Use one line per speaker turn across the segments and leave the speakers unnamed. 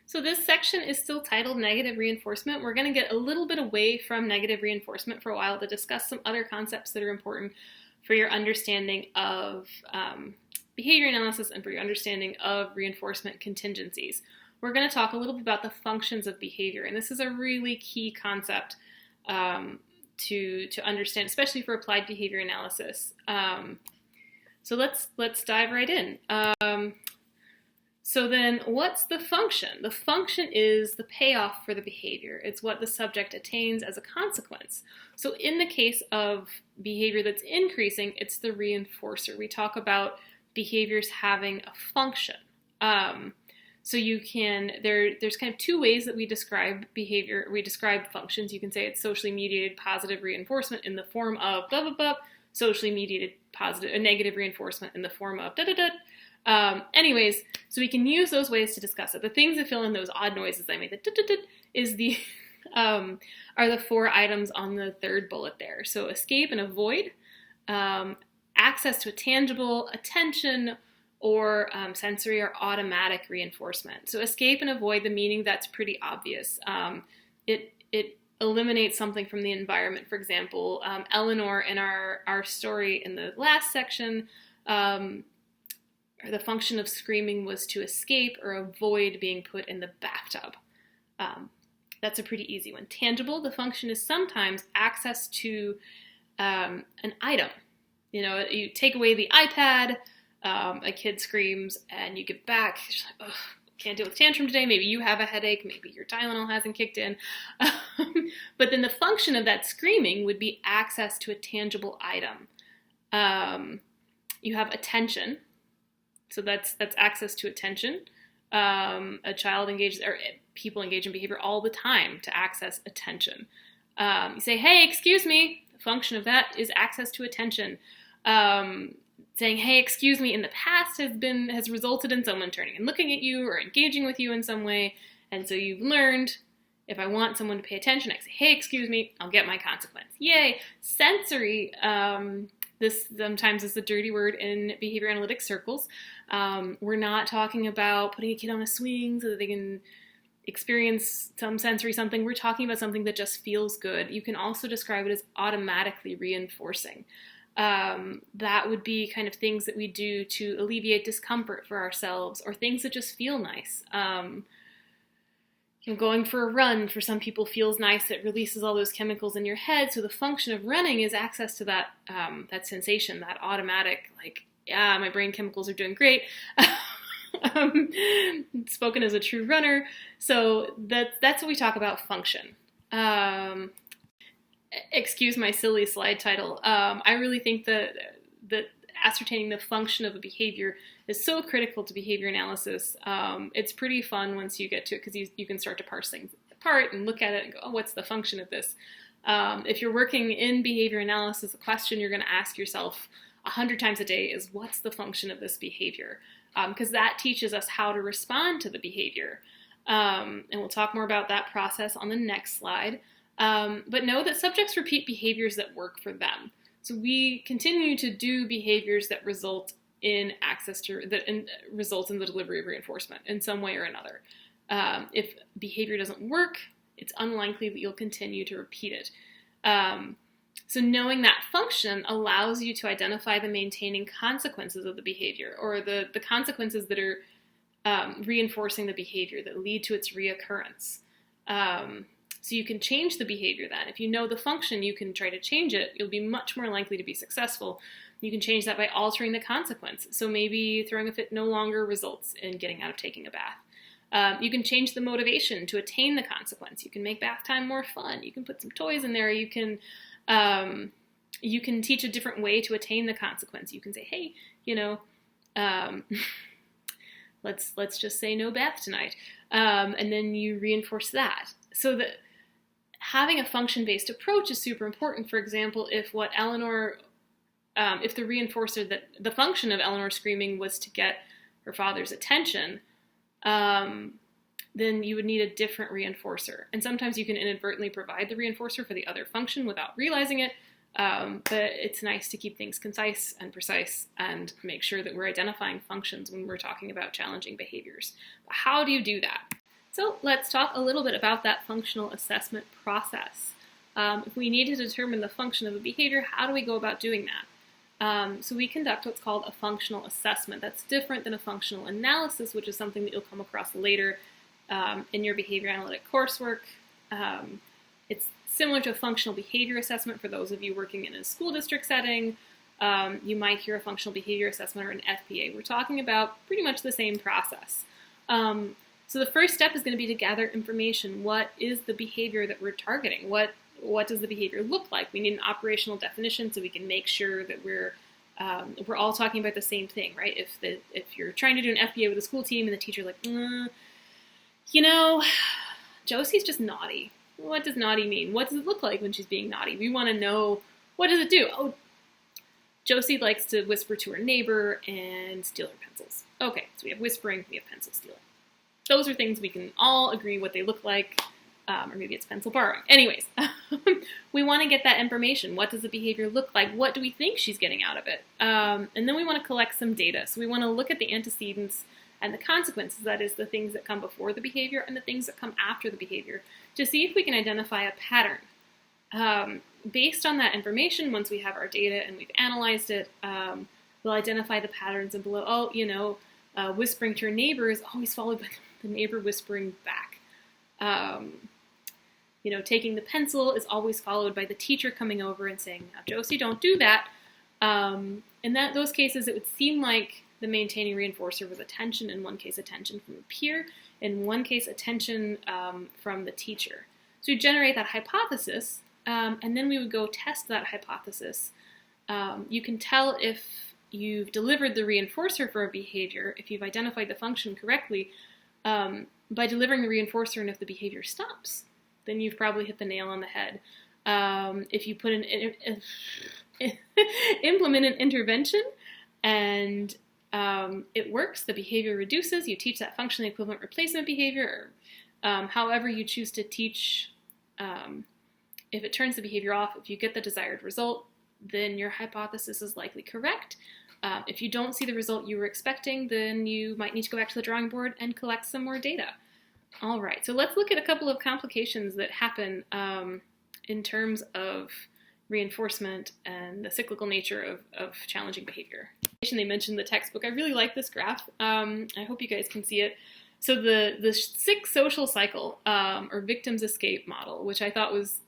So this section is still titled Negative Reinforcement. We're going to get a little bit away from negative reinforcement for a while to discuss some other concepts that are important for your understanding of behavior analysis and for your understanding of reinforcement contingencies. We're going to talk a little bit about the functions of behavior, and this is a really key concept to understand, especially for applied behavior analysis. So let's dive right in. So then what's the function? The function is the payoff for the behavior. It's what the subject attains as a consequence. So in the case of behavior that's increasing, it's the reinforcer. We talk about behaviors having a function. So you can, there's kind of two ways that we describe behavior, we describe functions. You can say it's socially mediated positive reinforcement in the form of blah, blah, blah, socially mediated positive, negative reinforcement in the form of da, da, da. Anyways, so we can use those ways to discuss it. The things that fill in those odd noises I made, is the are the four items on the third bullet there. So escape and avoid, access to a tangible, attention, or sensory or automatic reinforcement. So escape and avoid, the meaning that's pretty obvious. It eliminates something from the environment. For example, Eleanor in our story in the last section, the function of screaming was to escape or avoid being put in the bathtub. That's a pretty easy one. Tangible, the function is sometimes access to an item. You know, you take away the iPad, a kid screams, and you give back. She's like, ugh, can't deal with tantrum today. Maybe you have a headache. Maybe your Tylenol hasn't kicked in. But then the function of that screaming would be access to a tangible item. You have attention. So that's access to attention. A child engages, or people engage in behavior all the time to access attention. You say, hey, excuse me. The function of that is access to attention. Saying, hey, excuse me, in the past has resulted in someone turning and looking at you or engaging with you in some way. And so you've learned, if I want someone to pay attention, I say, hey, excuse me, I'll get my consequence. Yay. Sensory, this sometimes is a dirty word in behavior analytics circles. We're not talking about putting a kid on a swing so that they can experience some sensory something. We're talking about something that just feels good. You can also describe it as automatically reinforcing. That would be kind of things that we do to alleviate discomfort for ourselves, or things that just feel nice. Going for a run for some people feels nice. It releases all those chemicals in your head. So the function of running is access to that that sensation, that automatic, like, yeah, my brain chemicals are doing great. Spoken as a true runner. So that's what we talk about function. Excuse my silly slide title. I really think that ascertaining the function of a behavior is so critical to behavior analysis. It's pretty fun once you get to it, because you can start to parse things apart and look at it and go, oh, what's the function of this? If you're working in behavior analysis, the question you're going to ask yourself 100 times a day is, what's the function of this behavior? Because that teaches us how to respond to the behavior. And we'll talk more about that process on the next slide. But know that subjects repeat behaviors that work for them. So we continue to do behaviors that result in result in the delivery of reinforcement in some way or another. If behavior doesn't work, it's unlikely that you'll continue to repeat it. So knowing that function allows you to identify the maintaining consequences of the behavior, or the consequences that are reinforcing the behavior that lead to its reoccurrence. So you can change the behavior then. If you know the function, you can try to change it. You'll be much more likely to be successful. You can change that by altering the consequence. So maybe throwing a fit no longer results in getting out of taking a bath. You can change the motivation to attain the consequence. You can make bath time more fun. You can put some toys in there. You can teach a different way to attain the consequence. You can say, hey, let's just say no bath tonight. And then you reinforce that. So that having a function-based approach is super important. For example, if the reinforcer, that the function of Eleanor screaming was to get her father's attention, then you would need a different reinforcer. And sometimes you can inadvertently provide the reinforcer for the other function without realizing it. But it's nice to keep things concise and precise and make sure that we're identifying functions when we're talking about challenging behaviors. How do you do that? So let's talk a little bit about that functional assessment process. If we need to determine the function of a behavior, how do we go about doing that? So we conduct what's called a functional assessment. That's different than a functional analysis, which is something that you'll come across later in your behavior analytic coursework. It's similar to a functional behavior assessment for those of you working in a school district setting. You might hear a functional behavior assessment or an FBA. We're talking about pretty much the same process. So the first step is going to be to gather information. What is the behavior that we're targeting? What does the behavior look like? We need an operational definition so we can make sure that we're all talking about the same thing, right? If you're trying to do an FBA with a school team and the teacher's like, Josie's just naughty. What does naughty mean? What does it look like when she's being naughty? We want to know, what does it do? Oh, Josie likes to whisper to her neighbor and steal her pencils. Okay, so we have whispering, we have pencil stealing. Those are things we can all agree what they look like, or maybe it's pencil borrowing. Anyways, we want to get that information. What does the behavior look like? What do we think she's getting out of it? And then we want to collect some data. So we want to look at the antecedents and the consequences, that is the things that come before the behavior and the things that come after the behavior, to see if we can identify a pattern. Based on that information, once we have our data and we've analyzed it, we'll identify the patterns and below, whispering to your neighbor is always followed by the neighbor whispering back. Taking the pencil is always followed by the teacher coming over and saying, now, Josie, don't do that. In those cases, it would seem like the maintaining reinforcer was attention, in one case attention from a peer, in one case attention from the teacher. So we generate that hypothesis, and then we would go test that hypothesis. You can tell if you've delivered the reinforcer for a behavior, if you've identified the function correctly, by delivering the reinforcer, and if the behavior stops, then you've probably hit the nail on the head. If you put implement an intervention and it works, the behavior reduces, you teach that functionally equivalent replacement behavior, or however you choose to teach. If it turns the behavior off, if you get the desired result, then your hypothesis is likely correct. If you don't see the result you were expecting, then you might need to go back to the drawing board and collect some more data. All right, so let's look at a couple of complications that happen in terms of reinforcement and the cyclical nature of challenging behavior. They mentioned the textbook. I really like this graph. I hope you guys can see it. So the sick social cycle, or victims escape model, which I thought was,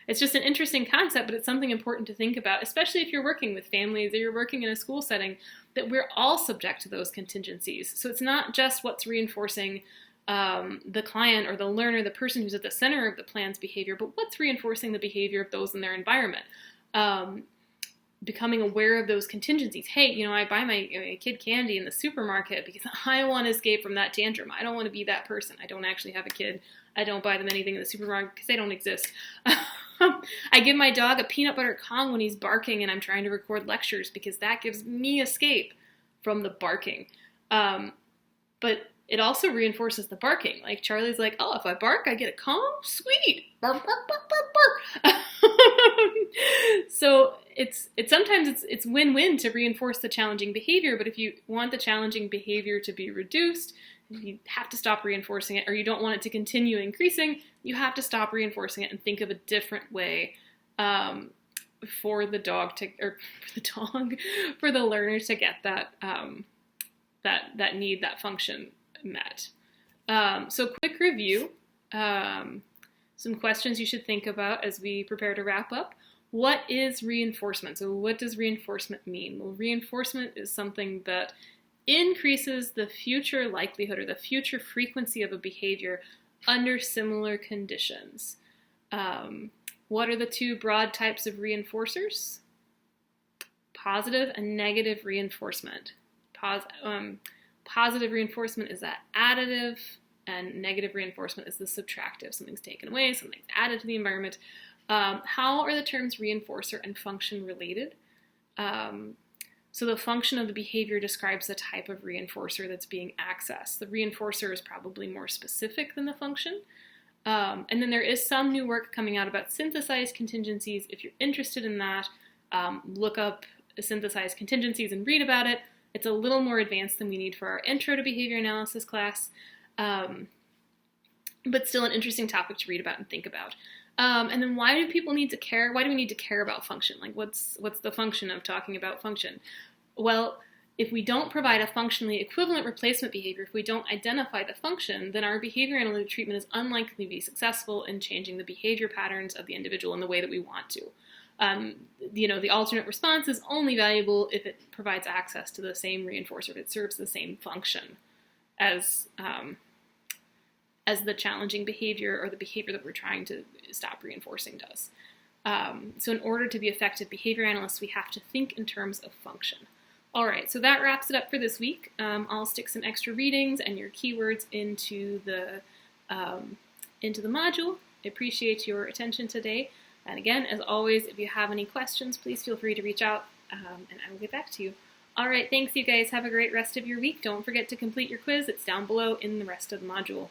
it's just an interesting concept, but it's something important to think about, especially if you're working with families or you're working in a school setting, that we're all subject to those contingencies. So it's not just what's reinforcing the client or the learner, the person who's at the center of the plan's behavior, but what's reinforcing the behavior of those in their environment. Becoming aware of those contingencies. Hey, I buy my kid candy in the supermarket because I want to escape from that tantrum. I don't want to be that person. I don't actually have a kid. I don't buy them anything in the supermarket because they don't exist. I give my dog a peanut butter Kong when he's barking and I'm trying to record lectures because that gives me escape from the barking. But it also reinforces the barking. Like Charlie's like, oh, if I bark, I get a Kong? Sweet. Bark, bark, bark, bark, bark. So it's sometimes win-win to reinforce the challenging behavior, but if you want the challenging behavior to be reduced, you have to stop reinforcing it, or you don't want it to continue increasing, you have to stop reinforcing it and think of a different way for the learner to get that need, that function met. So quick review, some questions you should think about as we prepare to wrap up. What is reinforcement? So what does reinforcement mean? Well, reinforcement is something that increases the future likelihood or the future frequency of a behavior under similar conditions. What are the two broad types of reinforcers? Positive and negative reinforcement. Positive reinforcement is that additive, and negative reinforcement is the subtractive. Something's taken away, something's added to the environment. How are the terms reinforcer and function related? So the function of the behavior describes the type of reinforcer that's being accessed. The reinforcer is probably more specific than the function. And then there is some new work coming out about synthesized contingencies. If you're interested in that, look up synthesized contingencies and read about it. It's a little more advanced than we need for our intro to behavior analysis class. But still an interesting topic to read about and think about. And then why do people need to care? Why do we need to care about function? Like, what's the function of talking about function? Well, if we don't provide a functionally equivalent replacement behavior, if we don't identify the function, then our behavior analytic treatment is unlikely to be successful in changing the behavior patterns of the individual in the way that we want to. The alternate response is only valuable if it provides access to the same reinforcer, if it serves the same function as the challenging behavior or the behavior that we're trying to stop reinforcing does. So in order to be effective behavior analysts, we have to think in terms of function. All right, so that wraps it up for this week. I'll stick some extra readings and your keywords into the module. I appreciate your attention today. And again, as always, if you have any questions, please feel free to reach out, and I will get back to you. All right, thanks, you guys. Have a great rest of your week. Don't forget to complete your quiz. It's down below in the rest of the module.